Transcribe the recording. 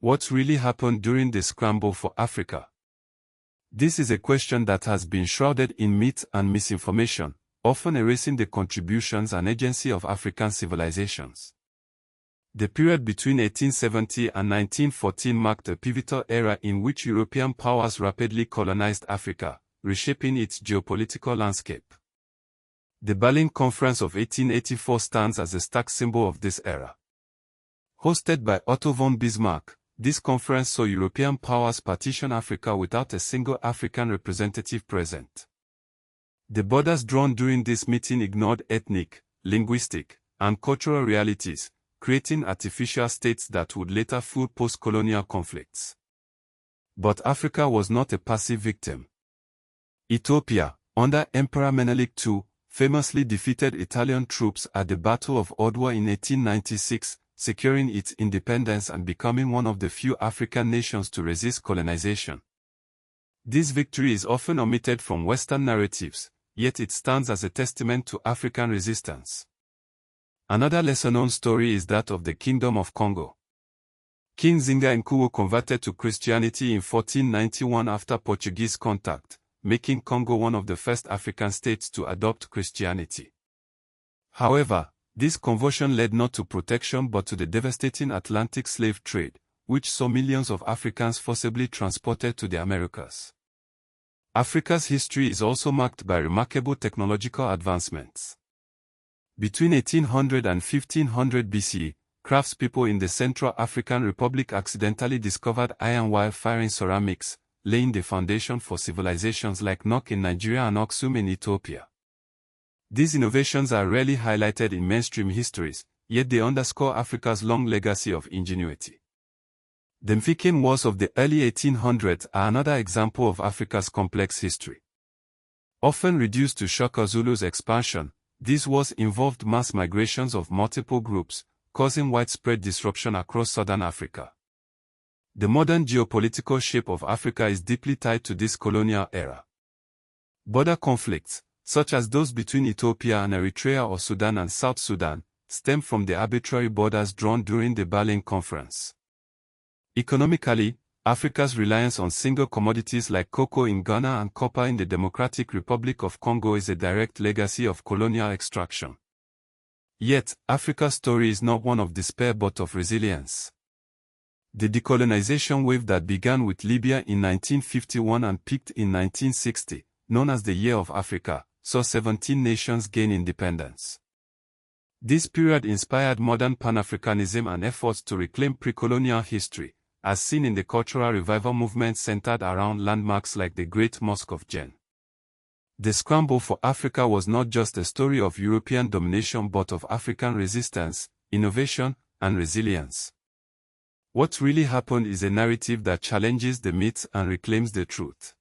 What really happened during the scramble for Africa? This is a question that has been shrouded in myth and misinformation, often erasing the contributions and agency of African civilizations. The period between 1870 and 1914 marked a pivotal era in which European powers rapidly colonized Africa, reshaping its geopolitical landscape. The Berlin Conference of 1884 stands as a stark symbol of this era. Hosted by Otto von Bismarck, this conference saw European powers partition Africa without a single African representative present. The borders drawn during this meeting ignored ethnic, linguistic, and cultural realities, creating artificial states that would later fuel post-colonial conflicts. But Africa was not a passive victim. Ethiopia, under Emperor Menelik II, famously defeated Italian troops at the Battle of Odwa in 1896, securing its independence and becoming one of the few African nations to resist colonization. This victory is often omitted from Western narratives, yet it stands as a testament to African resistance. Another lesser-known story is that of the Kingdom of Kongo. King Zinga Nkuwu converted to Christianity in 1491 after Portuguese contact, making Kongo one of the first African states to adopt Christianity. However, this conversion led not to protection but to the devastating Atlantic slave trade, which saw millions of Africans forcibly transported to the Americas. Africa's history is also marked by remarkable technological advancements. Between 1800 and 1500 BCE, craftspeople in the Central African Republic accidentally discovered iron while firing ceramics, laying the foundation for civilizations like Nok in Nigeria and Aksum in Ethiopia. These innovations are rarely highlighted in mainstream histories, yet they underscore Africa's long legacy of ingenuity. The Mfecane Wars of the early 1800s are another example of Africa's complex history. Often reduced to Shaka Zulu's expansion, these wars involved mass migrations of multiple groups, causing widespread disruption across southern Africa. The modern geopolitical shape of Africa is deeply tied to this colonial era. Border conflicts, such as those between Ethiopia and Eritrea or Sudan and South Sudan, stem from the arbitrary borders drawn during the Berlin Conference. Economically, Africa's reliance on single commodities like cocoa in Ghana and copper in the Democratic Republic of Congo is a direct legacy of colonial extraction. Yet, Africa's story is not one of despair but of resilience. The decolonization wave that began with Libya in 1951 and peaked in 1960, known as the Year of Africa, saw 17 nations gain independence. This period inspired modern Pan-Africanism and efforts to reclaim pre-colonial history, as seen in the cultural revival movement centered around landmarks like the Great Mosque of Jen. The scramble for Africa was not just a story of European domination but of African resistance, innovation, and resilience. What really happened is a narrative that challenges the myths and reclaims the truth.